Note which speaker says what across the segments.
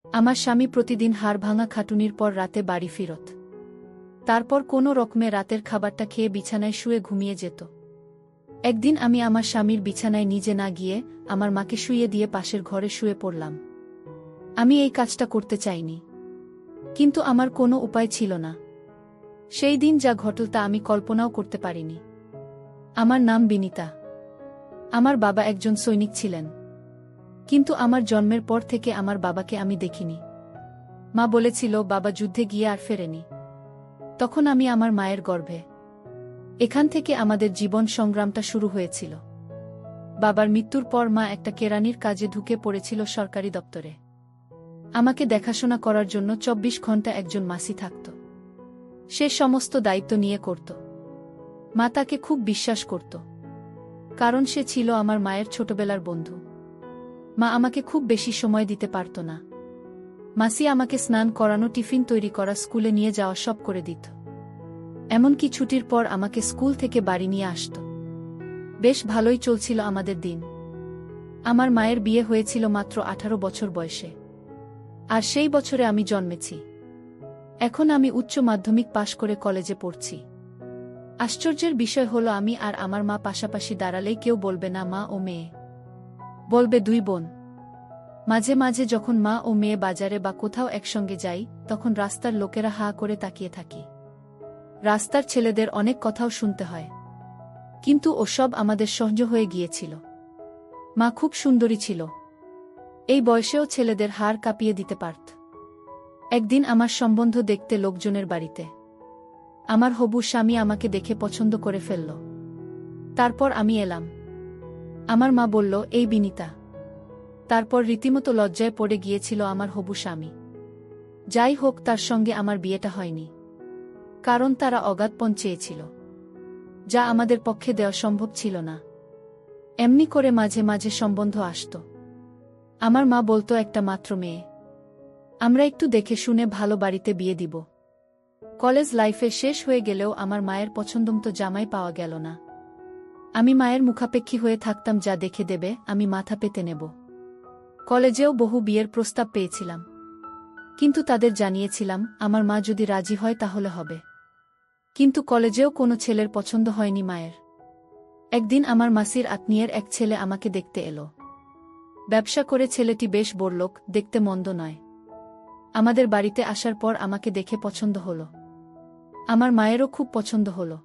Speaker 1: আমার স্বামী প্রতিদিন হাড়ভাঙা খাটুনির পর রাতে বাড়ি ফিরত। তারপর কোনো রকমে রাতের খাবারটা খেয়ে বিছানায় শুয়ে ঘুমিয়ে যেত। একদিন আমি আমার স্বামীর বিছানায় নিজে না গিয়ে আমার মাকে শুইয়ে দিয়ে পাশের ঘরে শুয়ে পড়লাম। আমি এই কাজটা করতে চাইনি, কিন্তু আমার কোনো উপায় ছিল না। সেই দিন যা ঘটল তা আমি কল্পনাও করতে পারিনি। আমার নাম বিনিতা। আমার বাবা একজন সৈনিক ছিলেন, কিন্তু আমার জন্মের পর থেকে আমার বাবাকে আমি দেখিনি। মা বলেছিল বাবা যুদ্ধে গিয়ে আর ফেরেনি। তখন আমি আমার মায়ের গর্ভে। এখান থেকে আমাদের জীবন সংগ্রামটা শুরু হয়েছিল। বাবার মৃত্যুর পর মা একটা কেরানির কাজে ঢুকে পড়েছিল সরকারি দপ্তরে। আমাকে দেখাশোনা করার জন্য ২৪ ঘন্টা একজন মাসি থাকত। সে সমস্ত দায়িত্ব নিয়ে করত। মা তাকে খুব বিশ্বাস করত, কারণ সে ছিল আমার মায়ের ছোটবেলার বন্ধু। মা আমাকে খুব বেশি সময় দিতে পারত না। মাসি আমাকে স্নান করানো, টিফিন তৈরি করা, স্কুলে নিয়ে যাওয়া সব করে দিত। এমনকি ছুটির পর আমাকে স্কুল থেকে বাড়ি নিয়ে আসত। বেশ ভালোই চলছিল আমাদের দিন। আমার মায়ের বিয়ে হয়েছিল মাত্র ১৮ বছর বয়সে, আর সেই বছরে আমি জন্মেছি। এখন আমি উচ্চ মাধ্যমিক পাশ করে কলেজে পড়ছি। আশ্চর্যের বিষয় হলো আমি আর আমার মা পাশাপাশি দাঁড়ালেই কেউ বলবে না মা ও মেয়ে, বলবে দুই বোন। মাঝে মাঝে যখন মা ও মেয়ে বাজারে বা কোথাও একসঙ্গে যাই, তখন রাস্তার লোকেরা হা করে তাকিয়ে থাকি। রাস্তার ছেলেদের অনেক কথাও শুনতে হয়, কিন্তু ওসব আমাদের সহ্য হয়ে গিয়েছিল। মা খুব সুন্দরী ছিল, এই বয়সেও ছেলেদের হাড় কাঁপিয়ে দিতে পারত। একদিন আমার সম্বন্ধ দেখতে লোকজনের বাড়িতে। আমার হবু স্বামী আমাকে দেখে পছন্দ করে ফেলল। তারপর আমি এলাম। আমার মা বলল, এই বিনিতা। তারপর রীতিমতো লজ্জায় পড়ে গিয়েছিল আমার হবু স্বামী। যাই হোক, তার সঙ্গে আমার বিয়েটা হয়নি, কারণ তারা অগাধপণ চেয়েছিল, যা আমাদের পক্ষে দেওয়া সম্ভব ছিল না। এমনি করে মাঝে মাঝে সম্বন্ধ আসত। আমার মা বলতো একটা মাত্র মেয়ে, আমরা একটু দেখে শুনে ভালো বাড়িতে বিয়ে দিব। কলেজ লাইফে শেষ হয়ে গেলেও আমার মায়ের পছন্দমতো জামাই পাওয়া গেল না। আমি মায়ের মুখাপেক্ষী হয়ে থাকতাম, যা দেখে দেবে আমি মাথা পেতে নেব। কলেজেও বহু বিয়ের প্রস্তাব পেয়েছিলাম, কিন্তু তাদের জানিয়েছিলাম আমার মা যদি রাজি হয় তাহলে হবে। কিন্তু কলেজেও কোনো ছেলের পছন্দ হয়নি মায়ের। একদিন আমার মাসির আত্মীয়ের এক ছেলে আমাকে দেখতে এলো। ব্যবসা করে ছেলেটি বেশ বড়লোক, দেখতে মন্দ নয়। আমাদের বাড়িতে আসার পর আমাকে দেখে পছন্দ হলো। আমার মায়েরও খুব পছন্দ হলো।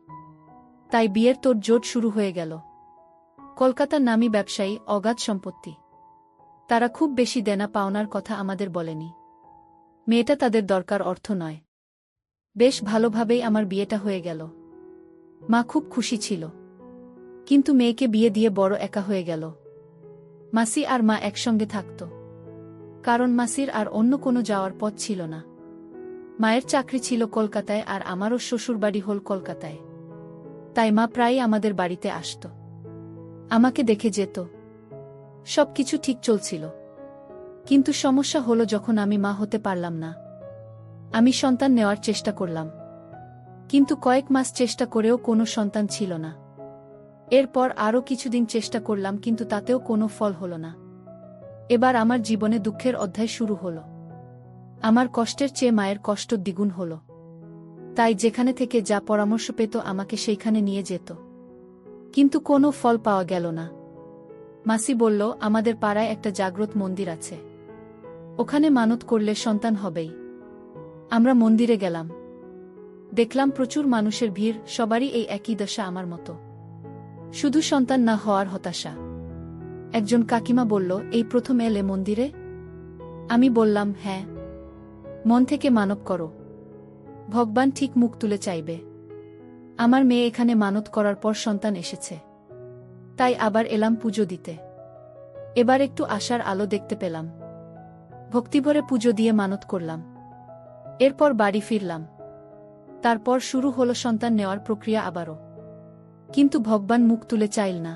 Speaker 1: তাই বিয়ের তোড়জোড় শুরু হয়ে গেল। কলকাতার নামী ব্যবসায়ী, অগাধ সম্পত্তি। তারা খুব বেশি দেনা পাওনার কথা আমাদের বলেনি। মেয়েটা তাদের দরকার অর্থ নয়। বেশ ভালোভাবেই আমার বিয়েটা হয়ে গেল। মা খুব খুশি ছিল, কিন্তু মেয়েকে বিয়ে দিয়ে বড় একা হয়ে গেল। মাসি আর মা একসঙ্গে থাকত, কারণ মাসির আর অন্য কোনো যাওয়ার পথ ছিল না। মায়ের চাকরি ছিল কলকাতায়, আর আমারও শ্বশুরবাড়ি হল কলকাতায়। তাই মা প্রায়ই আমাদের বাড়িতে আসত, আমাকে দেখে যেত। সবকিছু ঠিক চলছিল, কিন্তু সমস্যা হলো যখন আমি মা হতে পারলাম না। আমি সন্তান নেওয়ার চেষ্টা করলাম, কিন্তু কয়েক মাস চেষ্টা করেও কোনো সন্তান ছিল না। এরপর আরও কিছুদিন চেষ্টা করলাম, কিন্তু তাতেও কোনো ফল হলো না। এবার আমার জীবনে দুঃখের অধ্যায় শুরু হলো। আমার কষ্টের চেয়ে মায়ের কষ্ট দ্বিগুণ হলো। তাই যেখানে থেকে যা পরামর্শ পেত আমাকে সেইখানে নিয়ে যেত, কিন্তু কোনো ফল পাওয়া গেল না। মাসি বলল, আমাদের পাড়ায় একটা জাগ্রত মন্দির আছে, ওখানে মানত করলে সন্তান হবেই। আমরা মন্দিরে গেলাম। দেখলাম প্রচুর মানুষের ভিড়, সবারই এই একই দশা আমার মতো, শুধু সন্তান না হওয়ার হতাশা। একজন কাকিমা বলল, এই প্রথম এলে মন্দিরে? আমি বললাম, হ্যাঁ। মন থেকে মানত করো, ভগবান ঠিক মুখ তুলে চাইবে। আমার মেয়ে এখানে মানত করার পর সন্তান এসেছে, তাই আবার এলাম পুজো দিতে। এবার একটু আশার আলো দেখতে পেলাম। ভক্তিভরে পুজো দিয়ে মানত করলাম। এরপর বাড়ি ফিরলাম। তারপর শুরু হলো সন্তান নেওয়ার প্রক্রিয়া আবারও, কিন্তু ভগবান মুখ তুলে চাইল না।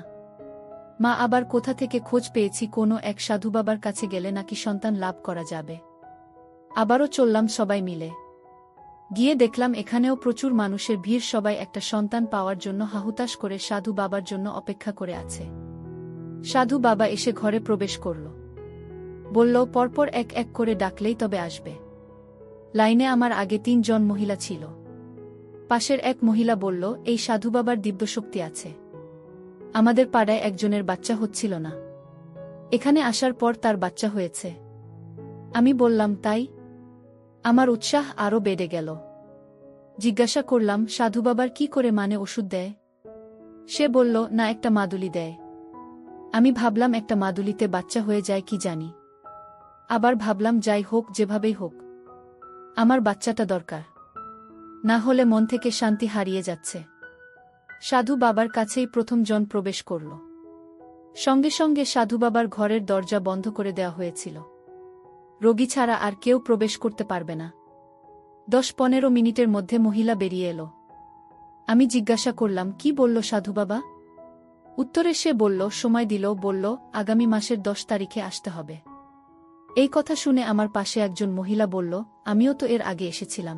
Speaker 1: মা আবার কোথা থেকে খোঁজ পেয়েছি কোনো এক সাধু বাবার কাছে গেলে নাকি সন্তান লাভ করা যাবে। আবারও চললাম সবাই মিলে। গিয়ে দেখলাম এখানেও প্রচুর মানুষের ভিড়, সবাই একটা সন্তান পাওয়ার জন্য হাহুতাশ করে সাধু বাবার জন্য অপেক্ষা করে আছে। সাধু বাবা এসে ঘরে প্রবেশ করল। বলল, পরপর এক এক করে ডাকলেই তবে আসবে। লাইনে আমার আগে ৩ জন মহিলা ছিল। পাশের এক মহিলা বলল, এই সাধু বাবার দিব্যশক্তি আছে। আমাদের পাড়ায় একজনের বাচ্চা হচ্ছিল না, এখানে আসার পর তার বাচ্চা হয়েছে। আমি বললাম, তাই? আমার উৎসাহ আরও বেড়ে গেল। জিজ্ঞাসা করলাম, সাধু বাবার কি করে মানে ওষুধ দেয়? সে বলল, না, একটা মাদুলি দেয়। আমি ভাবলাম একটা মাদুলিতে বাচ্চা হয়ে যায় কি জানি। আবার ভাবলাম, যাই হোক, যেভাবেই হোক, আমার বাচ্চাটা দরকার, না হলে মন থেকে শান্তি হারিয়ে যাচ্ছে। সাধু বাবার কাছেই প্রথম জন প্রবেশ করল। সঙ্গে সঙ্গে সাধু বাবার ঘরের দরজা বন্ধ করে দেওয়া হয়েছিল। রোগী ছাড়া আর কেউ প্রবেশ করতে পারবে না। ১০-১৫ মিনিটের মধ্যে মহিলা বেরিয়ে এলো। আমি জিজ্ঞাসা করলাম, কি বলল সাধু বাবা? উত্তরে সে বলল, সময় দিল, বলল আগামী মাসের ১০ তারিখে আসতে হবে। এই কথা শুনে আমার পাশে একজন মহিলা বলল, আমিও তো এর আগে এসেছিলাম।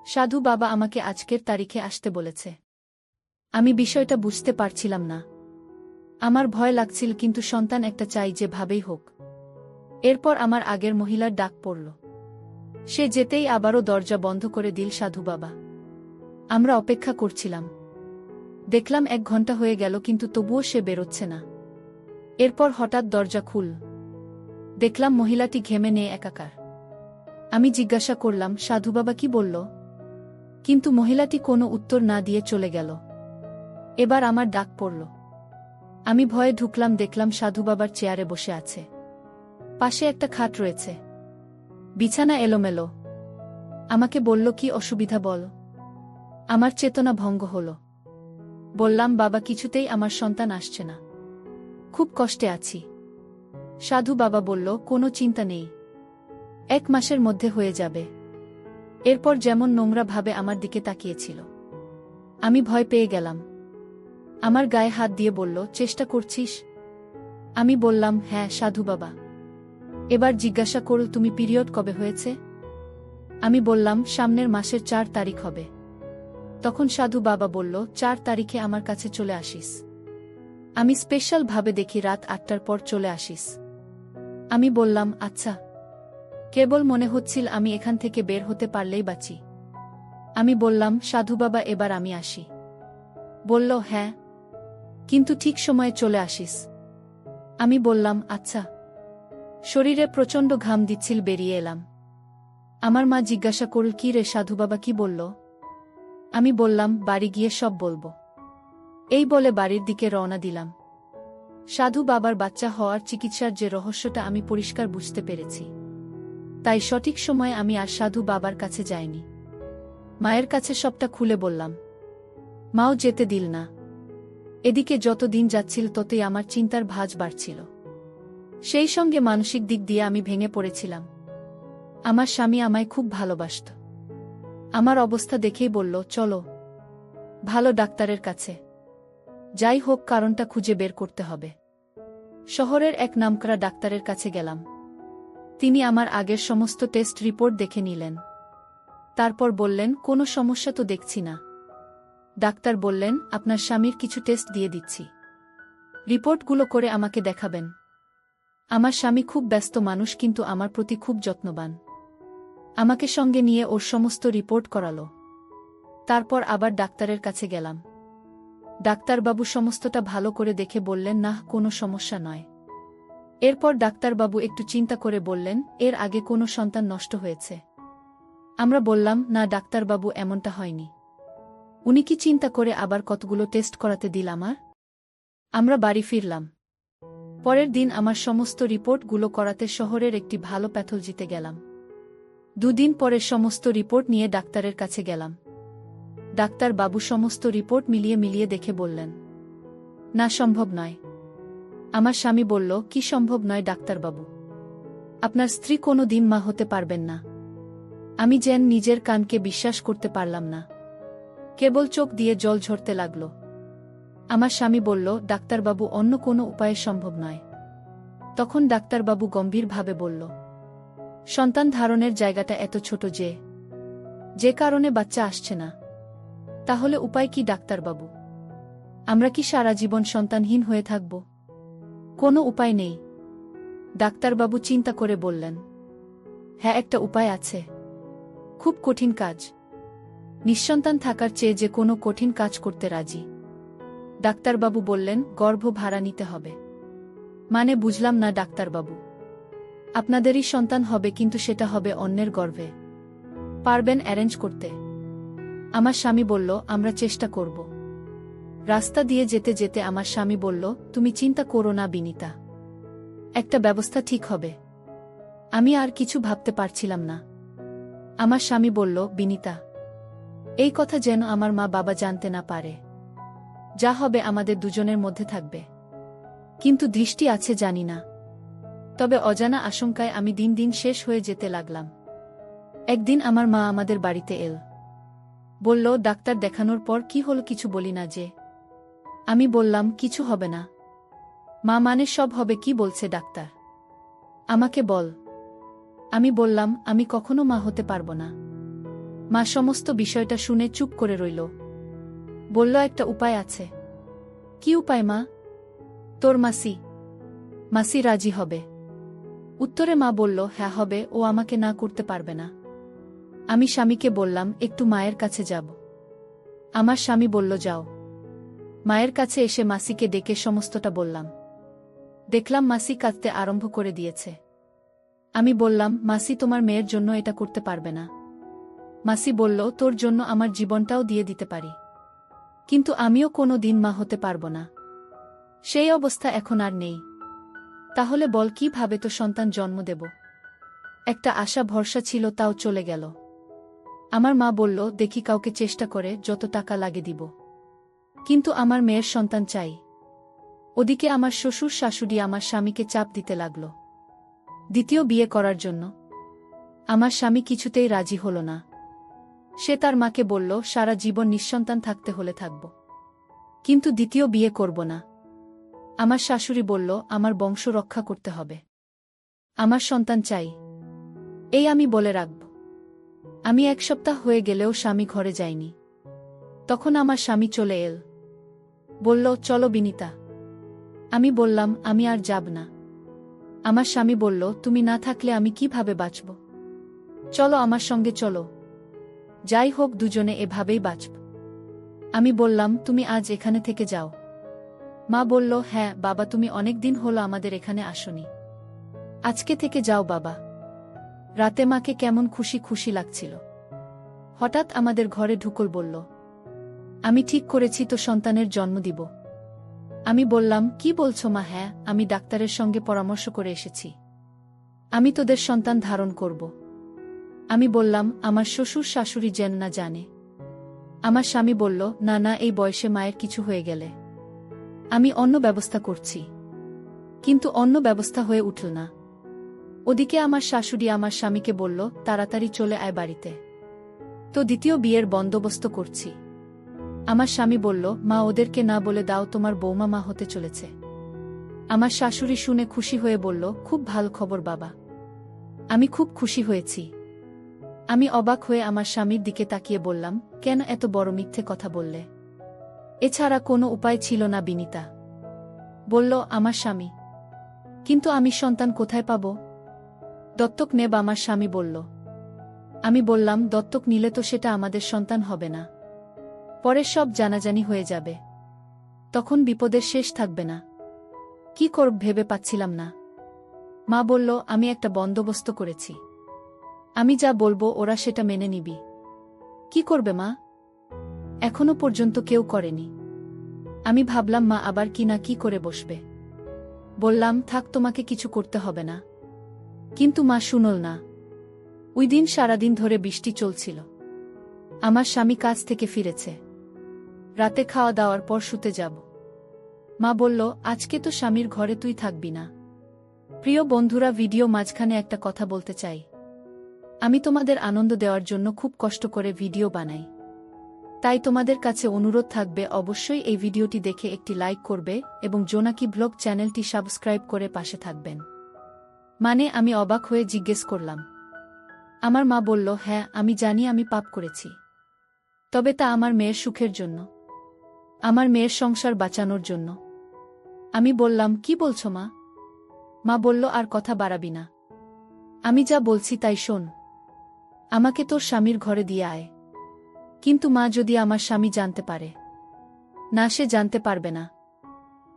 Speaker 1: সাধু বাবা আমাকে আজকের তারিখে আসতে বলেছে। আমি বিষয়টা বুঝতে পারছিলাম না। আমার ভয় লাগছিল, কিন্তু সন্তান একটা চাই, যেভাবেই হোক। এরপর আমার আগের মহিলার ডাক পড়ল। সে যেতেই আবারও দরজা বন্ধ করে দিল সাধু বাবা। আমরা অপেক্ষা করছিলাম। দেখলাম ১ ঘন্টা হয়ে গেল, কিন্তু তবুও সে বেরোচ্ছে না। এরপর হঠাৎ দরজা খুল। দেখলাম মহিলাটি ঘেমে নিয়ে একাকার। আমি জিজ্ঞাসা করলাম, সাধু বাবা কি বলল? কিন্তু মহিলাটি কোনো উত্তর না দিয়ে চলে গেল। এবার আমার ডাক পড়ল। আমি ভয়ে ঢুকলাম, দেখলাম সাধু বাবার চেয়ারে বসে আছে। পাশে একটা খাট রয়েছে, বিছানা এলোমেলো। আমাকে বলল, কি অসুবিধা বল। আমার চেতনা ভঙ্গ হল। বললাম, বাবা, কিছুতেই আমার সন্তান আসছে না, খুব কষ্টে আছি। সাধু বাবা বলল, কোনো চিন্তা নেই, ১ মাসের মধ্যে হয়ে যাবে। এরপর যেমন নোংরা ভাবে আমার দিকে তাকিয়েছিল, আমি ভয় পেয়ে গেলাম। আমার গায়ে হাত দিয়ে বলল, চেষ্টা করছিস? আমি বললাম, হ্যাঁ সাধু বাবা। এবার জিজ্ঞাসা করল, তুমি পিরিয়ড কবে হয়েছে? আমি বললাম, সামনের মাসের ৪ তারিখ হবে। তখন সাধু বাবা বলল, ৪ তারিখে আমার কাছে চলে আসিস। আমি স্পেশাল ভাবে দেখি রাত ৮টার পর চলে আসিস। আমি বললাম, আচ্ছা। কেবল মনে হচ্ছিল আমি এখান থেকে বের হতে পারলেই বাঁচি। আমি বললাম, সাধু বাবা, এবার আমি আসি? বলল, হ্যাঁ, কিন্তু ঠিক সময়ে চলে আসিস। আমি বললাম, আচ্ছা। শরীরে প্রচণ্ড ঘাম দিচ্ছিল, বেরিয়ে এলাম। আমার মা জিজ্ঞাসা করল, কি রে, সাধু বাবা কি বলল? আমি বললাম, বাড়ি গিয়ে সব বলবো। এই বলে বাড়ির দিকে রওনা দিলাম। সাধু বাবার বাচ্চা হওয়ার চিকিৎসার যে রহস্যটা আমি পরিষ্কার বুঝতে পেরেছি, তাই সঠিক সময়ে আমি আর সাধু বাবার কাছে যাইনি। মায়ের কাছে সবটা খুলে বললাম। মাও যেতে দিল না। এদিকে যত দিন যাচ্ছিল ততই আমার চিন্তার ভাঁজ বাড়ছিল। সেই সঙ্গে মানসিক দিক দিয়ে আমি ভেঙে পড়েছিলাম। আমার স্বামী আমায় খুব ভালোবাসত। আমার অবস্থা দেখেই বলল, চলো, ভালো ডাক্তারের কাছে যাই হোক, কারণটা খুঁজে বের করতে হবে। শহরের এক নামকরা ডাক্তারের কাছে গেলাম। তিনি আমার আগের সমস্ত টেস্ট রিপোর্ট দেখে নিলেন। তারপর বললেন, কোনো সমস্যা তো দেখছি না। ডাক্তার বললেন, আপনার স্বামীর কিছু টেস্ট দিয়ে দিচ্ছি, রিপোর্টগুলো করে আমাকে দেখাবেন। আমার স্বামী খুব ব্যস্ত মানুষ, কিন্তু আমার প্রতি খুব যত্নবান। আমাকে সঙ্গে নিয়ে ওর সমস্ত রিপোর্ট করালো। তারপর আবার ডাক্তারের কাছে গেলাম। ডাক্তারবাবু সমস্তটা ভালো করে দেখে বললেন, না, কোনো সমস্যা নয়। এরপর ডাক্তারবাবু একটু চিন্তা করে বললেন, এর আগে কোনো সন্তান নষ্ট হয়েছে? আমরা বললাম, না ডাক্তারবাবু, এমনটা হয়নি। উনি কি চিন্তা করে আবার কতগুলো টেস্ট করাতে দিল আমার? আমরা বাড়ি ফিরলাম। পরের দিন আমার সমস্ত রিপোর্টগুলো করাতে শহরের একটি ভালো প্যাথলজিতে গেলাম। 2 দিন পরে সমস্ত রিপোর্ট নিয়ে ডাক্তারের কাছে গেলাম। ডাক্তারবাবু সমস্ত রিপোর্ট মিলিয়ে দেখে বললেন, না, সম্ভব নয়। আমার স্বামী বলল, কি সম্ভব নয় ডাক্তারবাবু? আপনার স্ত্রী কোনো দিন মা হতে পারবেন না। আমি যেন নিজের কানকে বিশ্বাস করতে পারলাম না। কেবল চোখ দিয়ে জল ঝরতে লাগল। আমার স্বামী বলল, ডাক্তারবাবু, অন্য কোনো উপায়ে সম্ভব নয়। তখন ডাক্তারবাবু গম্ভীরভাবে বলল, সন্তান ধারণের জায়গাটা এত ছোট যে কারণে বাচ্চা আসছে না। তাহলে উপায় কি ডাক্তারবাবু? আমরা কি সারা জীবন সন্তানহীন হয়ে থাকব? কোনো উপায় নেই। ডাক্তারবাবু চিন্তা করে বললেন, হ্যাঁ, একটা উপায় আছে। খুব কঠিন কাজ। নিঃসন্তান থাকার চেয়ে যে কোনো কঠিন কাজ করতে রাজি। ডাক্তারবাবু বললেন, গর্ভ ভাড়া নিতে হবে। মানে বুঝলাম না ডাক্তারবাবু। আপনাদেরই সন্তান হবে, কিন্তু সেটা হবে অন্যের গর্ভে। পারবেন অ্যারেঞ্জ করতে? আমার স্বামী বলল, আমরা চেষ্টা করব। রাস্তা দিয়ে যেতে যেতে আমার স্বামী বলল, তুমি চিন্তা করো না বিনিতা, একটা ব্যবস্থা ঠিক হবে। আমি আর কিছু ভাবতে পারছিলাম না। আমার স্বামী বলল, বিনিতা, এই কথা যেন আমার মা বাবা জানতে না পারে। যা হবে আমাদের দুজনের মধ্যে থাকবে। কিন্তু দৃষ্টি আছে জানি না। তবে অজানা আশঙ্কায় আমি দিন দিন শেষ হয়ে যেতে লাগলাম। একদিন আমার মা আমাদের বাড়িতে এল। বলল, ডাক্তার দেখানোর পর কি হলো কিছু বলি না যে? আমি বললাম, কিছু হবে না। মা, মানে সব হবে? কি বলছে ডাক্তার? আমাকে বল। আমি বললাম, আমি কখনো মা হতে পারবো না। মা সমস্ত বিষয়টা শুনে চুপ করে রইল। বলল, একটা উপায় আছে। কি উপায় মা? তোর মাসি রাজি হবে। উত্তরে মা বলল, হ্যাঁ হবে, ও আমাকে না করতে পারবে না। আমি স্বামীকে বললাম, একটু মায়ের কাছে যাব। আমার স্বামী বলল, যাও। মায়ের কাছে এসে মাসিকে ডেকে সমস্তটা বললাম। দেখলাম মাসি কাঁদতে আরম্ভ করে দিয়েছে। আমি বললাম, মাসি তোমার মেয়ের জন্য এটা করতে পারবে না। মাসি বলল, তোর জন্য আমার জীবনটাও দিয়ে দিতে পারি, কিন্তু আমিও কোনো দিন মা হতে পারব না। সেই অবস্থা এখন আর নেই। তাহলে বল, কিভাবে তো সন্তান জন্ম দেব? একটা আশা ভরসা ছিল, তাও চলে গেল। আমার মা বলল, দেখি কাউকে চেষ্টা করে, যত টাকা লাগে দিব, কিন্তু আমার মেয়ের সন্তান চাই। ওদিকে আমার শ্বশুর শাশুড়ি আমার স্বামীকে চাপ দিতে লাগল দ্বিতীয় বিয়ে করার জন্য। আমার স্বামী কিছুতেই রাজি হল না। সে তার মাকে বলল, সারা জীবন নিঃসন্তান থাকতে হলে থাকব, কিন্তু দ্বিতীয় বিয়ে করব না। আমার শাশুড়ি বলল, আমার বংশ রক্ষা করতে হবে, আমার সন্তান চাই, এই আমি বলে রাখব। আমি 1 সপ্তাহ হয়ে গেলেও স্বামী ঘরে যায়নি। তখন আমার স্বামী চলে এল। বলল, চলো বিনিতা। আমি বললাম, আমি আর যাব না। আমার স্বামী বলল, তুমি না থাকলে আমি কিভাবে বাঁচব? চলো আমার সঙ্গে চলো, যাই হোক দুজনে এভাবেই বাঁচব। আমি বললাম, তুমি আজ এখানে থেকে যাও। মা বলল, হ্যাঁ বাবা, তুমি অনেক দিন হলো আমাদের এখানে আসনি, আজকে থেকে যাও বাবা। রাতে মাকে কেমন খুশি খুশি লাগছিল। হঠাৎ আমাদের ঘরে ঢুকল, বলল, আমি ঠিক করেছি তো সন্তানের জন্ম দিব। আমি বললাম, কি বলছো মা? হ্যাঁ, আমি ডাক্তারের সঙ্গে পরামর্শ করে এসেছি, আমি তোদের সন্তান ধারণ করব। আমি বললাম, আমার শ্বশুর শাশুড়ি যেন না জানে। আমার স্বামী বলল, না না, এই বয়সে মায়ের কিছু হয়ে গেলে আমি অন্য ব্যবস্থা করছি। কিন্তু অন্য ব্যবস্থা হয়ে উঠল না। ওদিকে আমার শাশুড়ি আমার স্বামীকে বলল, তাড়াতাড়ি চলে আয় বাড়িতে, তো দ্বিতীয় বিয়ের বন্দোবস্ত করছি। আমার স্বামী বলল, মা, ওদেরকে না বলে দাও, তোমার বৌমা মা হতে চলেছে। আমার শাশুড়ি শুনে খুশি হয়ে বলল, খুব ভালো খবর বাবা, আমি খুব খুশি হয়েছি। আমি অবাক হয়ে আমার স্বামীর দিকে তাকিয়ে বললাম, কেন এত বড় মিথ্যে কথা বললে? এছাড়া কোনো উপায় ছিল না বিনিতা। বলল আমার স্বামী, কিন্তু আমি সন্তান কোথায় পাব? দত্তক নেব আমার স্বামী বলল। আমি বললাম, দত্তক নিলে তো সেটা আমাদের সন্তান হবে না, পরে সব জানাজানি হয়ে যাবে, তখন বিপদের শেষ থাকবে না। কি করব ভেবে পাচ্ছিলাম না। মা বলল, আমি একটা বন্দোবস্ত করেছি, আমি যা বলবো ওরা সেটা মেনে নিবি। কি করবে মা? এখনো পর্যন্ত কেউ করেনি। আমি ভাবলাম মা আবার কি না কি করে বসবে। বললাম, থাক, তোমাকে কিছু করতে হবে না। কিন্তু মা শুনল না। ওই দিন সারাদিন ধরে বৃষ্টি চলছিল। আমার স্বামী কাজ থেকে ফিরেছে। রাতে খাওয়া দাওয়ার পর শুতে যাব। মা বলল, আজকে তো স্বামীর ঘরে তুই থাকবি না। প্রিয় বন্ধুরা, ভিডিও মাঝখানে একটা কথা বলতে চাই। আমি তোমাদের আনন্দ দেওয়ার জন্য খুব কষ্ট করে ভিডিও বানাই, তাই তোমাদের কাছে অনুরোধ থাকবে অবশ্যই এই ভিডিওটি দেখে একটি লাইক করবে এবং জোনাকি ব্লগ চ্যানেলটি সাবস্ক্রাইব করে পাশে থাকবেন। মানে আমি অবাক হয়ে জিজ্ঞেস করলাম। আমার মা বলল, হ্যাঁ আমি জানি আমি পাপ করেছি, তবে তা আমার মেয়ের সুখের জন্য, আমার মেয়ের সংসার বাঁচানোর জন্য। আমি বললাম, কি বলছো মা? মা বলল, আর কথা বাড়াবি না। আমি যা বলছি তাই শোন। আমাকে তোর স্বামীর ঘরে দিয়ে আয়। কিন্তু মা, যদি আমার স্বামী জানতে পারে? না, সে জানতে পারবে না।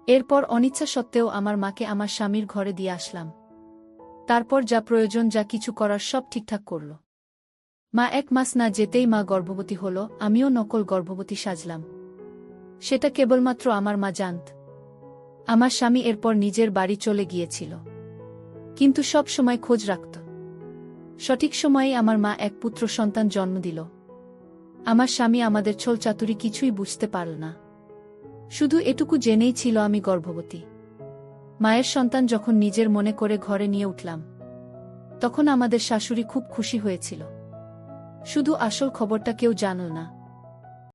Speaker 1: এরপর অনিচ্ছা সত্ত্বেও আমার মাকে আমার স্বামীর ঘরে দিয়ে আসলাম। তারপর যা প্রয়োজন, যা কিছু করার সব ঠিকঠাক করল। মা 1 মাস না যেতেই মা গর্ভবতী হল। আমিও নকল গর্ভবতী সাজলাম। সেটা কেবলমাত্র আমার মা জানত। আমার স্বামী এরপর নিজের বাড়ি চলে গিয়েছিল, কিন্তু সব সময় খোঁজ রাখত। সঠিক সময়েই আমার মা এক পুত্র সন্তান জন্ম দিল। আমার স্বামী আমাদের ছল চাতুরি কিছুই বুঝতে পারল না। শুধু এটুকু জেনেই ছিল আমি গর্ভবতী। মায়ের সন্তান যখন নিজের মনে করে ঘরে নিয়ে উঠলাম, তখন আমাদের শাশুড়ি খুব খুশি হয়েছিল। শুধু আসল খবরটা কেউ জানল না।